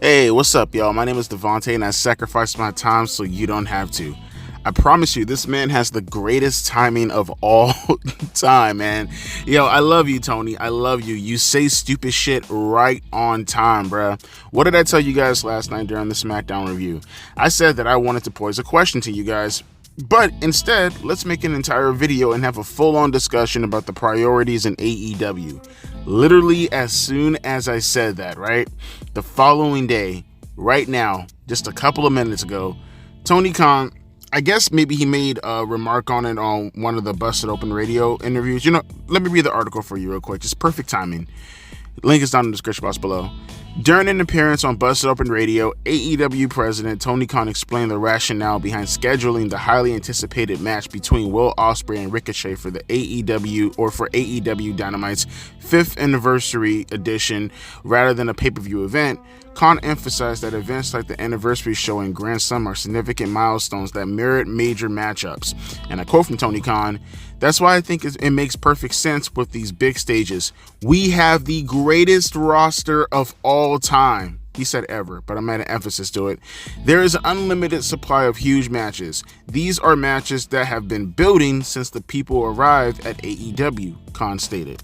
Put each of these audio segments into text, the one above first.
Hey, what's up, y'all? My name is Devontae, and I sacrificed my time so you don't have to. I promise you, this man has the greatest timing of all time, man. Yo, I love you, Tony. I love you. You say stupid shit right on time, bruh. What did I tell you guys last night during the SmackDown review? I said that I wanted to pose a question to you guys, but instead, let's make an entire video and have a full-on discussion about the priorities in AEW. Literally, as soon as I said that, right? The following day, right now, just a couple of minutes ago, Tony Khan, I guess maybe he made a remark on it on one of the Busted Open Radio interviews. Let me read the article for you real quick. Just perfect timing. Link is down in the description box below. During an appearance on Busted Open Radio, AEW president Tony Khan explained the rationale behind scheduling the highly anticipated match between Will Ospreay and Ricochet for AEW Dynamite's 5th anniversary edition rather than a pay-per-view event. Khan emphasized that events like the anniversary show and Grand Slam are significant milestones that merit major matchups. And I quote from Tony Khan, "That's why I think it makes perfect sense with these big stages. We have the greatest roster of all time." He said ever, but I'm adding emphasis to it. "There is an unlimited supply of huge matches. These are matches that have been building since the people arrived at AEW," Khan stated.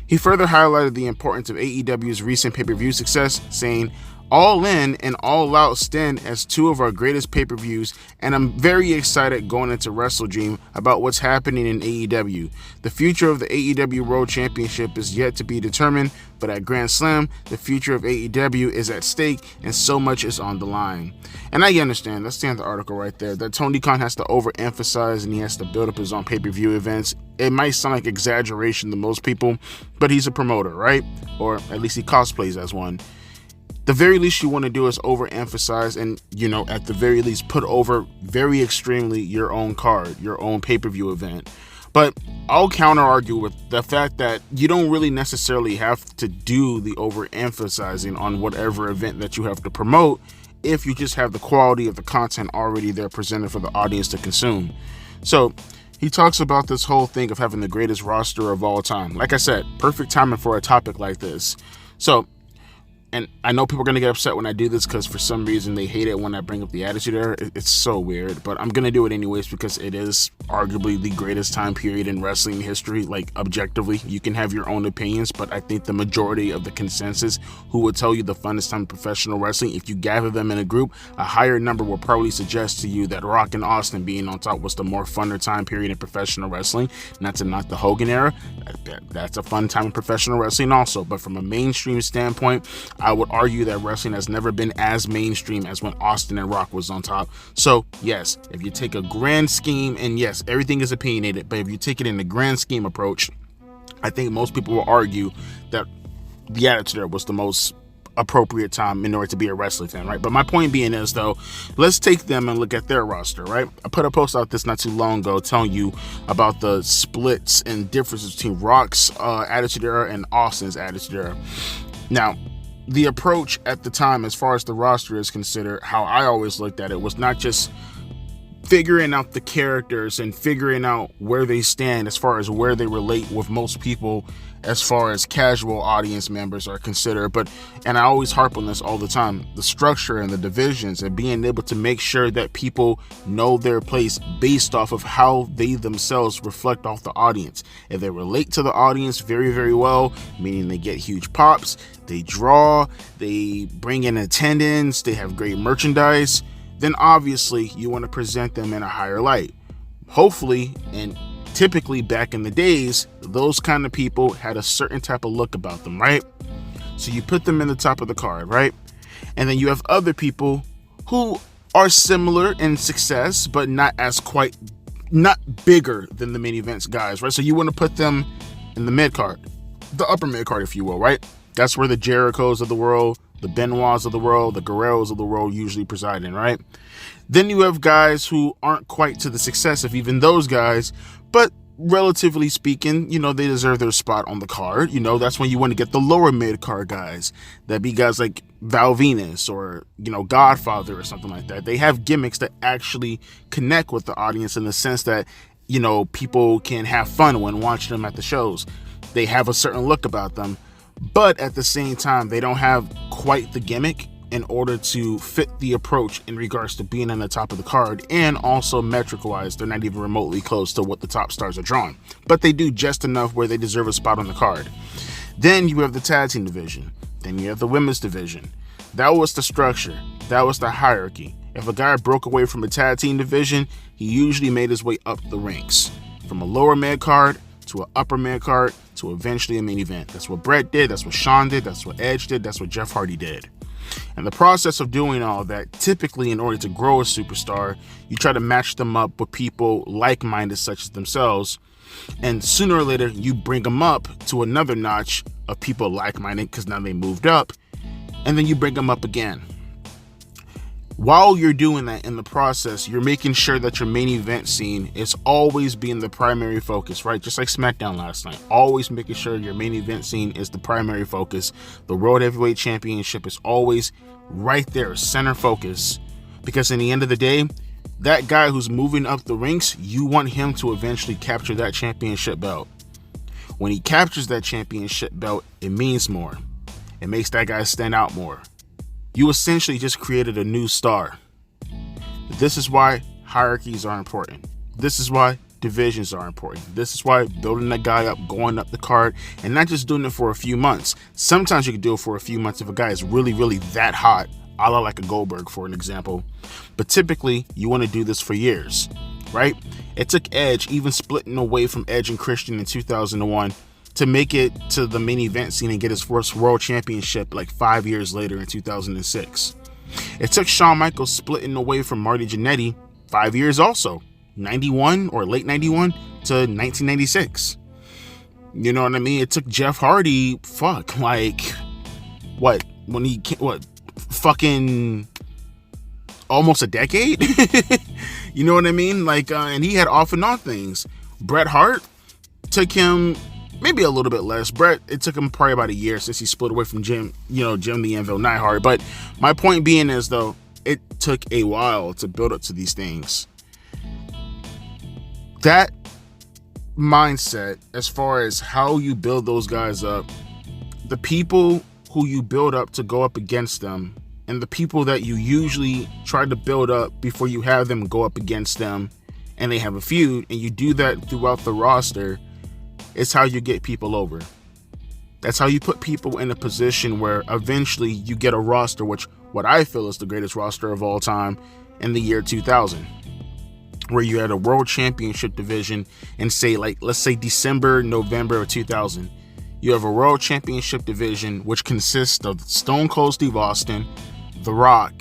He further highlighted the importance of AEW's recent pay-per-view success, saying, "All In and All Out stand as two of our greatest pay-per-views, and I'm very excited going into WrestleDream about what's happening in AEW. The future of the AEW World Championship is yet to be determined, but at Grand Slam, the future of AEW is at stake, and so much is on the line." And I understand, that's the end of the article right there, that Tony Khan has to overemphasize and he has to build up his own pay-per-view events. It might sound like exaggeration to most people, but he's a promoter, right? Or at least he cosplays as one. The very least you want to do is overemphasize and, at the very least put over very extremely your own card, your own pay-per-view event. But I'll counter-argue with the fact that you don't really necessarily have to do the overemphasizing on whatever event that you have to promote if you just have the quality of the content already there presented for the audience to consume. So he talks about this whole thing of having the greatest roster of all time. Like I said, perfect timing for a topic like this. So, and I know people are going to get upset when I do this because for some reason they hate it when I bring up the Attitude Era. It's so weird, but I'm going to do it anyways because it is arguably the greatest time period in wrestling history, like objectively. You can have your own opinions, but I think the majority of the consensus who would tell you the funnest time in professional wrestling, if you gather them in a group, a higher number will probably suggest to you that Rock and Austin being on top was the more funner time period in professional wrestling. Not to knock the Hogan era. That's a fun time in professional wrestling also, but from a mainstream standpoint, I would argue that wrestling has never been as mainstream as when Austin and Rock was on top. So yes, if you take a grand scheme, and yes, everything is opinionated, but if you take it in the grand scheme approach, I think most people will argue that the Attitude Era was the most appropriate time in order to be a wrestling fan, right? But my point being is, though, let's take them and look at their roster, right? I put a post out this not too long ago telling you about the splits and differences between Rock's Attitude Era and Austin's Attitude Era. Now, the approach at the time as far as the roster is considered, how I always looked at it, was not just figuring out the characters and figuring out where they stand as far as where they relate with most people as far as casual audience members are considered, but, and I always harp on this all the time, the structure and the divisions and being able to make sure that people know their place based off of how they themselves reflect off the audience. If they relate to the audience very, very well, meaning they get huge pops, they draw, they bring in attendance, they have great merchandise, then obviously you want to present them in a higher light. Hopefully, and typically back in the days, those kind of people had a certain type of look about them, right? So you put them in the top of the card, right? And then you have other people who are similar in success, but not bigger than the main events guys, right? So you want to put them in the mid card, the upper mid card, if you will, right? That's where the Jerichos of the world, the Benoits of the world, the Guerreros of the world usually preside in, right? Then you have guys who aren't quite to the success of even those guys, but relatively speaking, they deserve their spot on the card. That's when you want to get the lower mid-card guys. That'd be guys like Val Venus or, Godfather or something like that. They have gimmicks that actually connect with the audience in the sense that people can have fun when watching them at the shows. They have a certain look about them, but at the same time, they don't have quite the gimmick in order to fit the approach in regards to being on the top of the card, and also metric-wise, they're not even remotely close to what the top stars are drawing. But they do just enough where they deserve a spot on the card. Then you have the tag team division. Then you have the women's division. That was the structure. That was the hierarchy. If a guy broke away from a tag team division, he usually made his way up the ranks, from a lower mid card to an upper mid card to eventually a main event. That's what Bret did. That's what Shawn did. That's what Edge did. That's what Jeff Hardy did. And the process of doing all that, typically in order to grow a superstar, you try to match them up with people like-minded such as themselves. And sooner or later, you bring them up to another notch of people like-minded because now they moved up. And then you bring them up again. While you're doing that in the process, you're making sure that your main event scene is always being the primary focus, right? Just like SmackDown last night. Always making sure your main event scene is the primary focus. The World Heavyweight Championship is always right there, center focus. Because in the end of the day, that guy who's moving up the ranks, you want him to eventually capture that championship belt. When he captures that championship belt, it means more. It makes that guy stand out more. You essentially just created a new star. This is why hierarchies are important. This is why divisions are important. This is why building that guy up, going up the card, and not just doing it for a few months. Sometimes you can do it for a few months if a guy is really, really that hot, a la like a Goldberg, for an example. But typically, you want to do this for years, right? It took Edge, even splitting away from Edge and Christian in 2001, to make it to the main event scene and get his first world championship like 5 years later in 2006. It took Shawn Michaels splitting away from Marty Jannetty 5 years also, 91 or late 91 to 1996. You know what I mean? It took Jeff Hardy, fucking almost a decade? You know what I mean? And he had off and on things. Bret Hart took him maybe a little bit less. Bret, it took him probably about a year since he split away from Jim the Anvil Neidhart. But my point being is, though, it took a while to build up to these things. That mindset, as far as how you build those guys up, the people who you build up to go up against them, and the people that you usually try to build up before you have them go up against them, and they have a feud, and you do that throughout the roster, it's how you get people over. That's how you put people in a position where eventually you get a roster, which what I feel is the greatest roster of all time in the year 2000, where you had a world championship division and let's say December, November of 2000. You have a world championship division which consists of Stone Cold Steve Austin, The Rock,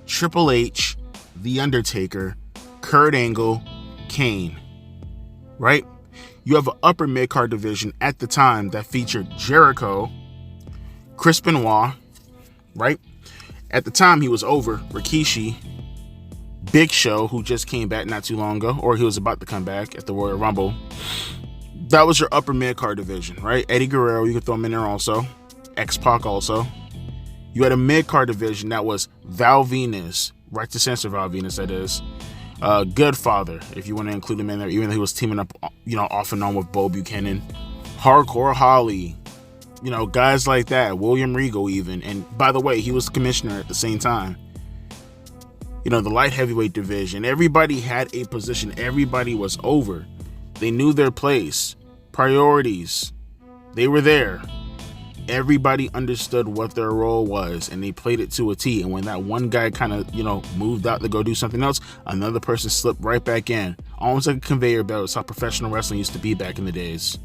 Triple H, The Undertaker, Kurt Angle, Kane, right? You have an upper mid-card division at the time that featured Jericho, Chris Benoit, right? At the time, he was over. Rikishi, Big Show, who just came back not too long ago, or he was about to come back at the Royal Rumble. That was your upper mid-card division, right? Eddie Guerrero, you could throw him in there also. X-Pac also. You had a mid-card division that was Val Venis, right to censor Val Venis, that is. Goodfather, if you want to include him in there, even though he was teaming up, off and on with Bo Buchanan. Hardcore Holly, guys like that. William Regal even. And by the way, he was the commissioner at the same time. The light heavyweight division. Everybody had a position. Everybody was over. They knew their place. Priorities. They were there. Everybody understood what their role was, and they played it to a T. And when that one guy kind of, moved out to go do something else, another person slipped right back in. Almost like a conveyor belt. It's how professional wrestling used to be back in the days.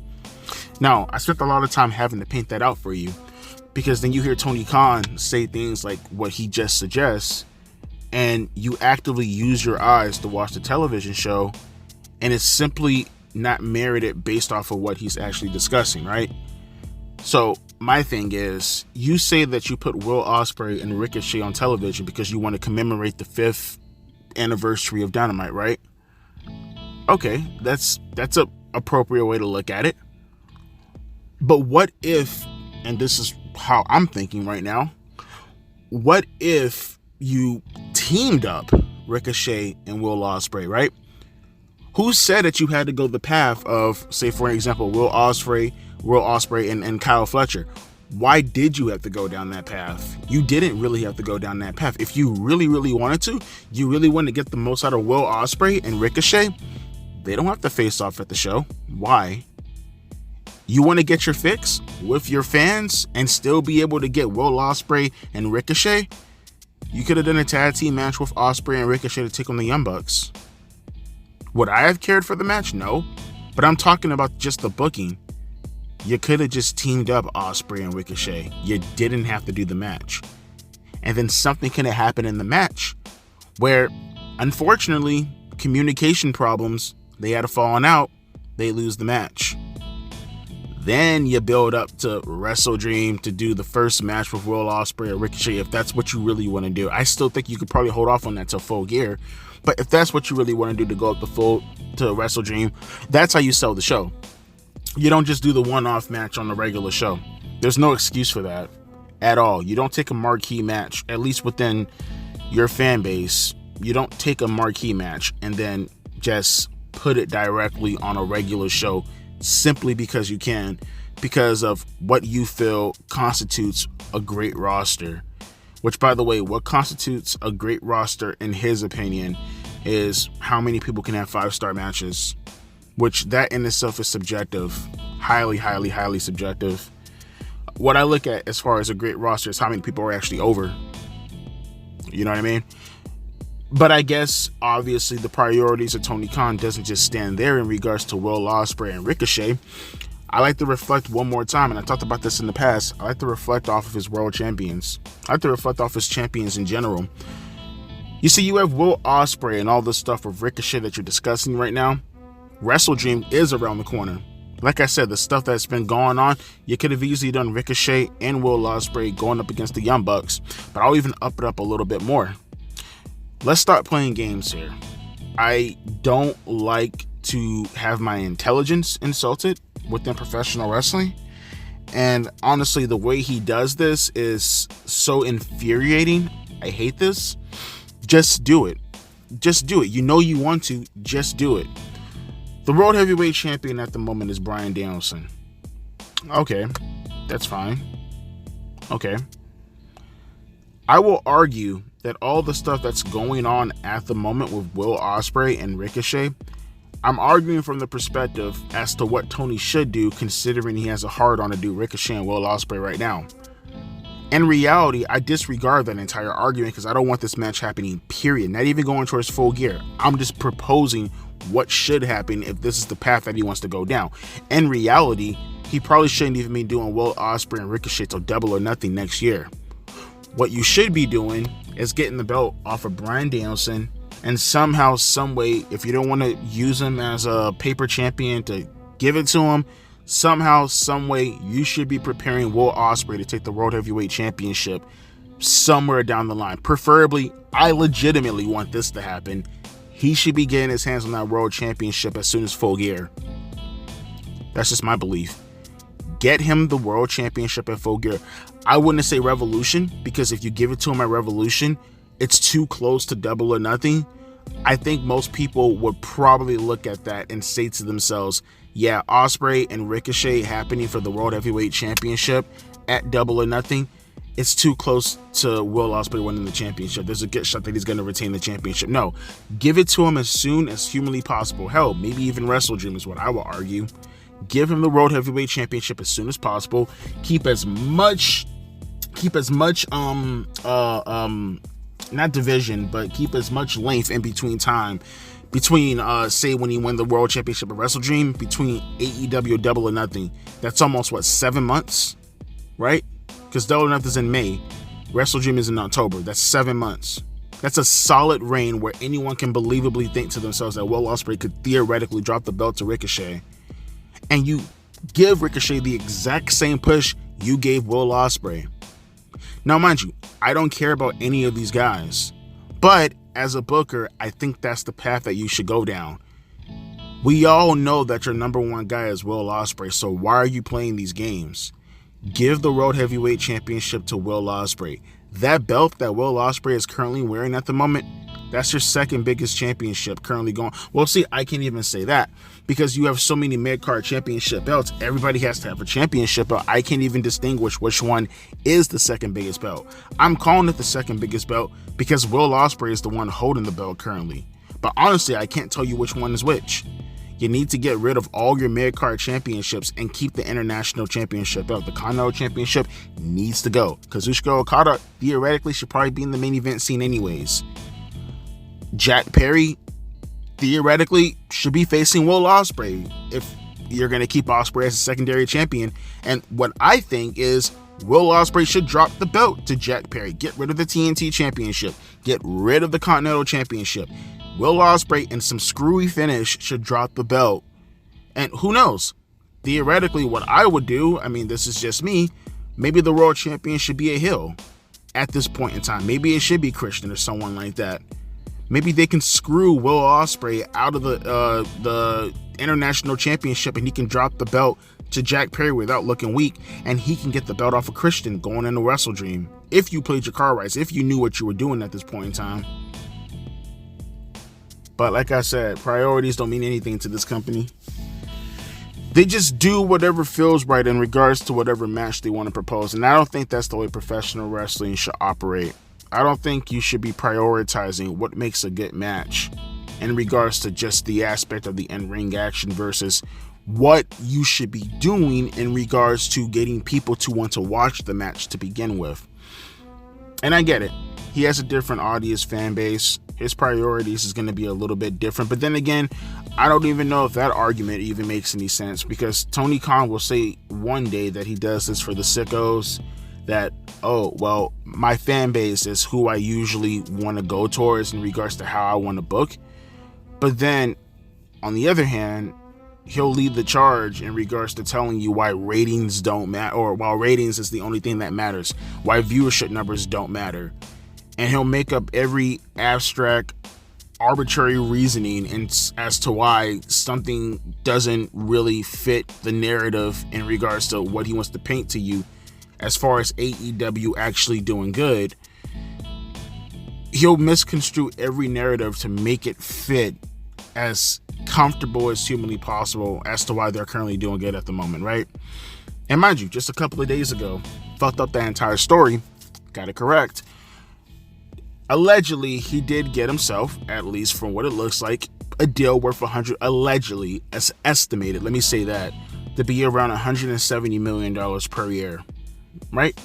Now, I spent a lot of time having to paint that out for you, because then you hear Tony Khan say things like what he just suggests, and you actively use your eyes to watch the television show, and it's simply not merited based off of what he's actually discussing, right? So my thing is, you say that you put Will Ospreay and Ricochet on television because you want to commemorate the 5th anniversary of Dynamite, right? Okay, that's a appropriate way to look at it. But what if, and this is how I'm thinking right now, what if you teamed up Ricochet and Will Ospreay, right? Who said that you had to go the path of, say, for example, Will Ospreay, and Kyle Fletcher? Why did you have to go down that path? You didn't really have to go down that path. If you really, really wanted to, you really wanted to get the most out of Will Ospreay and Ricochet, they don't have to face off at the show. Why? You want to get your fix with your fans and still be able to get Will Ospreay and Ricochet? You could have done a tag team match with Ospreay and Ricochet to take on the Young Bucks. Would I have cared for the match? No. But I'm talking about just the booking. You could have just teamed up Ospreay and Ricochet. You didn't have to do the match. And then something could have happened in the match where, unfortunately, communication problems, they had a falling out, they lose the match. Then you build up to Wrestle Dream to do the first match with Will Ospreay or Ricochet if that's what you really want to do. I still think you could probably hold off on that till Full Gear. But if that's what you really want to do, to go up to Wrestle Dream, that's how you sell the show. You don't just do the one-off match on the regular show. There's no excuse for that at all. You don't take a marquee match, at least within your fan base. You don't take a marquee match and then just put it directly on a regular show simply because you can, because of what you feel constitutes a great roster. Which, by the way, what constitutes a great roster, in his opinion, is how many people can have 5-star matches. Which, that in itself is subjective. Highly, highly, highly subjective. What I look at as far as a great roster is how many people are actually over. You know what I mean? But I guess, obviously, the priorities of Tony Khan doesn't just stand there in regards to Will Ospreay and Ricochet. I like to reflect one more time, and I talked about this in the past. I like to reflect off of his world champions. I like to reflect off his champions in general. You see, you have Will Ospreay and all this stuff with Ricochet that you're discussing right now. Wrestle Dream is around the corner. Like I said, the stuff that's been going on, you could have easily done Ricochet and Will Ospreay going up against the Young Bucks, but I'll even up it up a little bit more. Let's start playing games here. I don't like to have my intelligence insulted within professional wrestling, and honestly, the way he does this is so infuriating. I hate this. Just do it. Just do it. You know you want to, just do it. The World Heavyweight Champion at the moment is Bryan Danielson. Okay, that's fine. Okay. I will argue that all the stuff that's going on at the moment with Will Ospreay and Ricochet, I'm arguing from the perspective as to what Tony should do, considering he has a hard-on to do Ricochet and Will Ospreay right now. In reality, I disregard that entire argument because I don't want this match happening, period. Not even going towards Full Gear. I'm just proposing what should happen if this is the path that he wants to go down. In reality, he probably shouldn't even be doing Will Ospreay and Ricochet till Double or Nothing next year. What you should be doing is getting the belt off of Bryan Danielson, and somehow, some way, if you don't want to use him as a paper champion, to give it to him, somehow, some way, you should be preparing Will Ospreay to take the World Heavyweight Championship somewhere down the line. Preferably, I legitimately want this to happen. He should be getting his hands on that World Championship as soon as Full Gear. That's just my belief. Get him the World Championship at Full Gear. I wouldn't say Revolution, because if you give it to him at Revolution, it's too close to Double or Nothing. I think most people would probably look at that and say to themselves, yeah, Ospreay and Ricochet happening for the World Heavyweight Championship at Double or Nothing, it's too close to Will Ospreay winning the championship. There's a good shot that he's going to retain the championship. No, give it to him as soon as humanly possible. Hell, maybe even Wrestle Dream is what I will argue. Give him the World Heavyweight Championship as soon as possible. Keep as much not division, but keep as much length in between time between say when he won the World Championship at Wrestle Dream, between AEW Double or Nothing. That's almost 7 months, right? Because Double or Nothing is in May, Wrestle Dream is in October. That's 7 months. That's a solid reign where anyone can believably think to themselves that Will Ospreay could theoretically drop the belt to Ricochet. And you give Ricochet the exact same push you gave Will Ospreay. Now, mind you, I don't care about any of these guys, but as a booker, I think that's the path that you should go down. We all know that your number one guy is Will Ospreay, so why are you playing these games? Give the World Heavyweight Championship to Will Ospreay. that belt that Will Ospreay is currently wearing at the moment, that's your second biggest championship currently going. Well, see, I can't even say that because you have so many mid-card championship belts. Everybody has to have a championship belt. I can't even distinguish which one is the second biggest belt. I'm calling it the second biggest belt because Will Ospreay is the one holding the belt currently. But honestly, I can't tell you which one is which. You need to get rid of all your mid-card championships and keep the international championship belt. The Continental Championship needs to go. Kazuchika Okada theoretically should probably be in the main event scene anyways. Jack Perry theoretically should be facing Will Ospreay if you're going to keep Ospreay as a secondary champion. And what I think is Will Ospreay should drop the belt to Jack Perry. Get rid of the TNT Championship. Get rid of the Continental Championship. Will Ospreay in some screwy finish should drop the belt. And who knows? Theoretically, what I would do, I mean, this is just me, maybe the world champion should be a heel at this point in time. Maybe it should be Christian or someone like that. Maybe they can screw Will Ospreay out of the international championship and he can drop the belt to Jack Perry without looking weak, and he can get the belt off of Christian going into Wrestle Dream. If you played your card rights, if you knew what you were doing at this point in time. But like I said, priorities don't mean anything to this company. They just do whatever feels right in regards to whatever match they want to propose. And I don't think that's the way professional wrestling should operate. I don't think you should be prioritizing what makes a good match in regards to just the aspect of the in-ring action versus what you should be doing in regards to getting people to want to watch the match to begin with. And I get it. He has a different audience fan base. His priorities is going to be a little bit different. But then again, I don't even know if that argument even makes any sense, because Tony Khan will say one day that he does this for the sickos, that, oh, well, my fan base is who I usually want to go towards in regards to how I want to book. But then, on the other hand, he'll lead the charge in regards to telling you why ratings don't matter, or while ratings is the only thing that matters, why viewership numbers don't matter. And he'll make up every abstract, arbitrary reasoning as to why something doesn't really fit the narrative in regards to what he wants to paint to you as far as AEW actually doing good. He'll misconstrue every narrative to make it fit as comfortable as humanly possible as to why they're currently doing good at the moment, right? And mind you, just a couple of days ago, fucked up that entire story, got it correct. Allegedly, he did get himself, at least from what it looks like, a deal worth allegedly, as estimated, let me say that, to be around $170 million per year, right?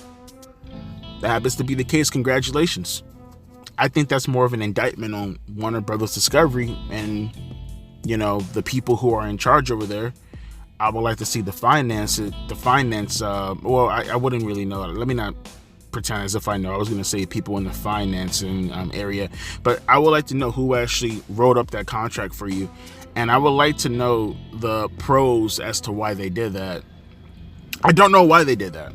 That happens to be the case. Congratulations. I think that's more of an indictment on Warner Brothers Discovery and, you know, the people who are in charge over there. I would like to see the finance, well, I wouldn't really know. Let me not pretend as if I know. I was going to say people in the financing area, but I would like to know who actually wrote up that contract for you. And I would like to know the pros as to why they did that. I don't know why they did that.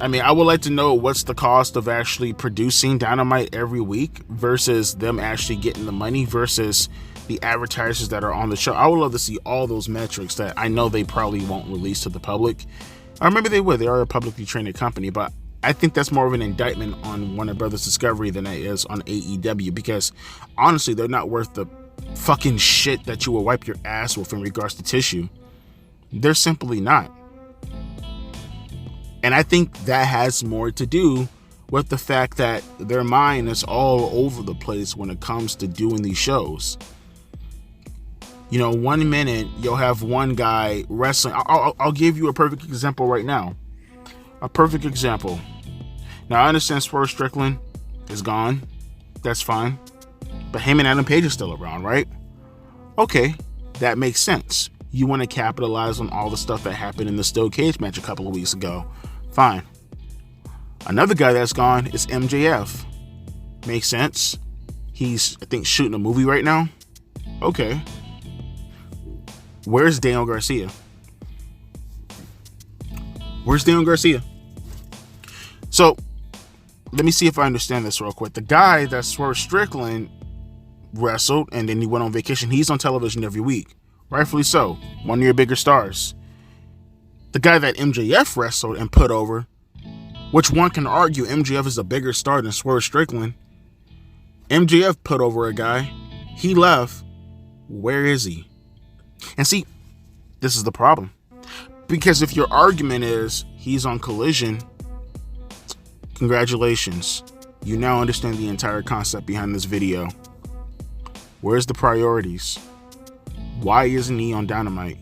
I mean, I would like to know what's the cost of actually producing Dynamite every week versus them actually getting the money versus the advertisers that are on the show. I would love to see all those metrics that I know they probably won't release to the public. Or maybe they would. They are a publicly traded company, but I think that's more of an indictment on Warner Brothers Discovery than it is on AEW, because honestly, they're not worth the fucking shit that you will wipe your ass with in regards to tissue. They're simply not. And I think that has more to do with the fact that their mind is all over the place when it comes to doing these shows. You know, 1 minute you'll have one guy wrestling. I'll give you a perfect example right now. A perfect example. Now, I understand Swerve Strickland is gone. That's fine. But Heyman Adam Page is still around, right? Okay, that makes sense. You want to capitalize on all the stuff that happened in the Steel Cage match a couple of weeks ago. Fine. Another guy that's gone is MJF. Makes sense. He's, I think, shooting a movie right now. Okay. Where's Daniel Garcia? Where's Daniel Garcia? So, let me see if I understand this real quick. The guy that Swerve Strickland wrestled and then he went on vacation, he's on television every week. Rightfully so. One of your bigger stars. The guy that MJF wrestled and put over, which one can argue MJF is a bigger star than Swerve Strickland. MJF put over a guy. He left. Where is he? And see, this is the problem. Because if your argument is he's on Collision, congratulations. You now understand the entire concept behind this video. Where's the priorities? Why isn't he on Dynamite?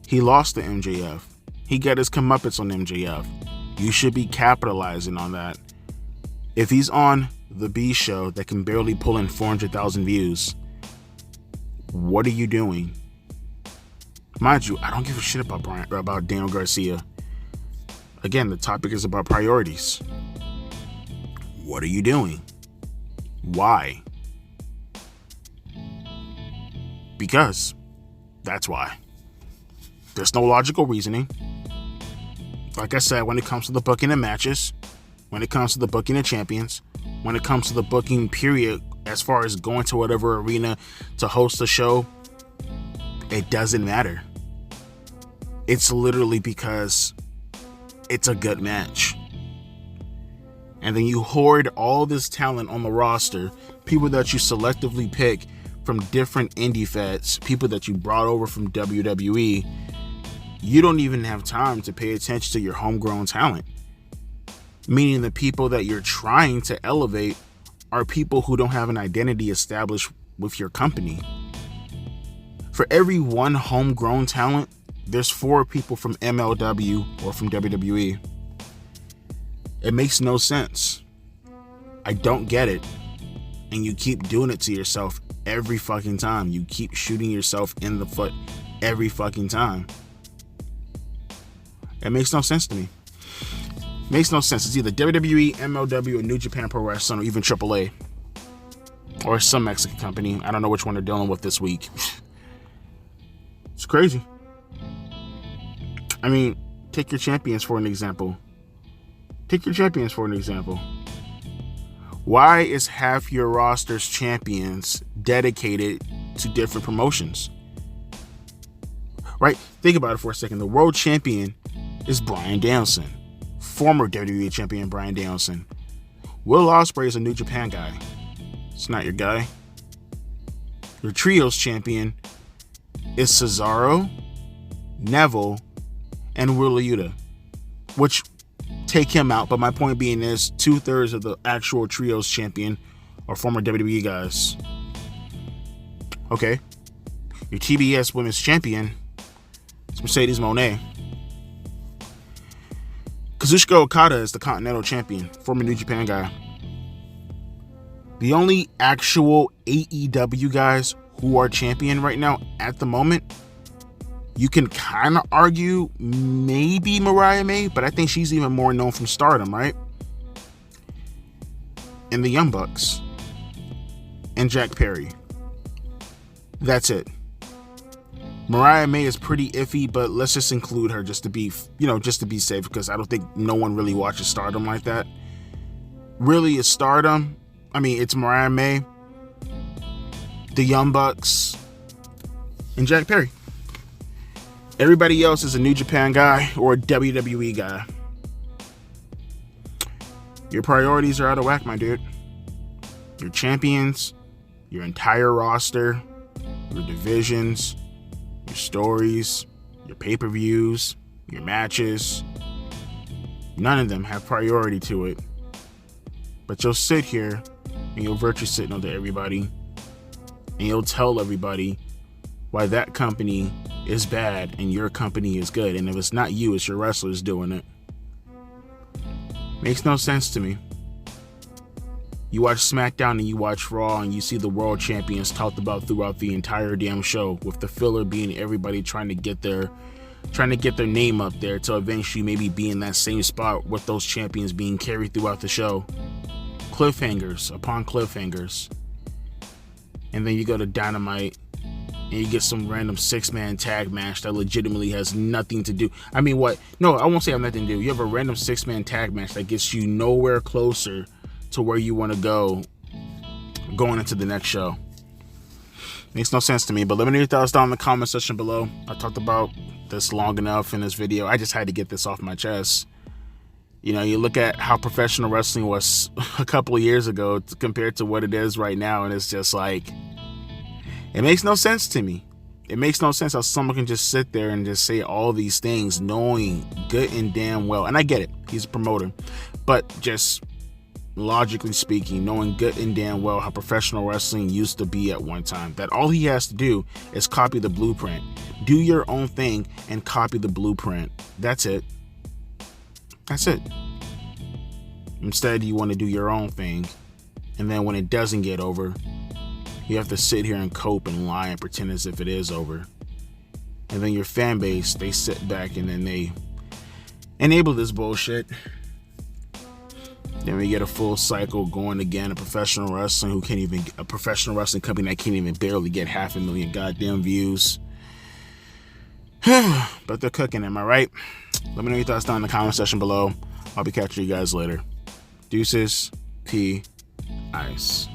He lost to MJF. He got his comeuppance on MJF. You should be capitalizing on that. If he's on the B show that can barely pull in 400,000 views, what are you doing? Mind you, I don't give a shit about Daniel Garcia. Again, the topic is about priorities. What are you doing? Why? Because that's why. There's no logical reasoning. Like I said, when it comes to the booking of matches, when it comes to the booking of champions, when it comes to the booking period, as far as going to whatever arena to host a show, it doesn't matter. It's literally because it's a good match. And then you hoard all this talent on the roster, people that you selectively pick from different indie feds, people that you brought over from WWE. You don't even have time to pay attention to your homegrown talent. Meaning the people that you're trying to elevate are people who don't have an identity established with your company. For every one homegrown talent, there's 4 people from MLW or from WWE. It makes no sense. I don't get it. And you keep doing it to yourself every fucking time. You keep shooting yourself in the foot every fucking time. It makes no sense to me. Makes no sense. It's either WWE, MLW, or New Japan Pro Wrestling, or even AAA. Or some Mexican company. I don't know which one they're dealing with this week. It's crazy. I mean, take your champions for an example. Why is half your roster's champions dedicated to different promotions? Right? Think about it for a second. The world champion is Bryan Danielson. Former WWE champion Bryan Danielson. Will Ospreay is a New Japan guy. It's not your guy. Your trios champion is Cesaro, Neville, and Wheeler Yuta. Which, take him out, but my point being is 2/3 of the actual trios champion are former WWE guys. Okay. Your TBS Women's Champion is Mercedes Moné. Kazuchika Okada is the Continental Champion, former New Japan guy. The only actual AEW guys who are champion right now at the moment, you can kind of argue maybe Mariah May, but I think she's even more known from Stardom, right? And the Young Bucks. And Jack Perry. That's it. Mariah May is pretty iffy, but let's just include her just to be safe, because I don't think no one really watches Stardom like that. Really, it's Stardom. I mean, it's Mariah May, the Young Bucks, and Jack Perry. Everybody else is a New Japan guy or a WWE guy. Your priorities are out of whack, my dude. Your champions, your entire roster, your divisions, your stories, your pay-per-views, your matches. None of them have priority to it. But you'll sit here and you'll virtue signal to everybody, and you'll tell everybody why that company is bad and your company is good. And if it's not you, it's your wrestlers doing it. Makes no sense to me. You watch SmackDown and you watch Raw and you see the world champions talked about throughout the entire damn show, with the filler being everybody trying to get their name up there to eventually maybe be in that same spot with those champions being carried throughout the show. Cliffhangers upon cliffhangers. And then you go to Dynamite and you get some random 6-man tag match that legitimately has nothing to do. I mean, what? No, I won't say have nothing to do. You have a random 6-man tag match that gets you nowhere closer to where you want to go going into the next show. Makes no sense to me. But let me know your thoughts down in the comment section below. I talked about this long enough in this video. I just had to get this off my chest. You look at how professional wrestling was a couple of years ago compared to what it is right now, and it's just like, it makes no sense to me. It makes no sense how someone can just sit there and just say all these things knowing good and damn well, and I get it, he's a promoter, but just logically speaking, knowing good and damn well how professional wrestling used to be at one time, that all he has to do is copy the blueprint. Do your own thing and copy the blueprint. That's it. That's it. Instead, you want to do your own thing, and then when it doesn't get over, you have to sit here and cope and lie and pretend as if it is over. And then your fan base, they sit back and then they enable this bullshit. Then we get a full cycle going again. A professional wrestling company that can't even barely get 500,000 goddamn views. But they're cooking, am I right? Let me know your thoughts down in the comment section below. I'll be catching you guys later. Deuces, P, Ice.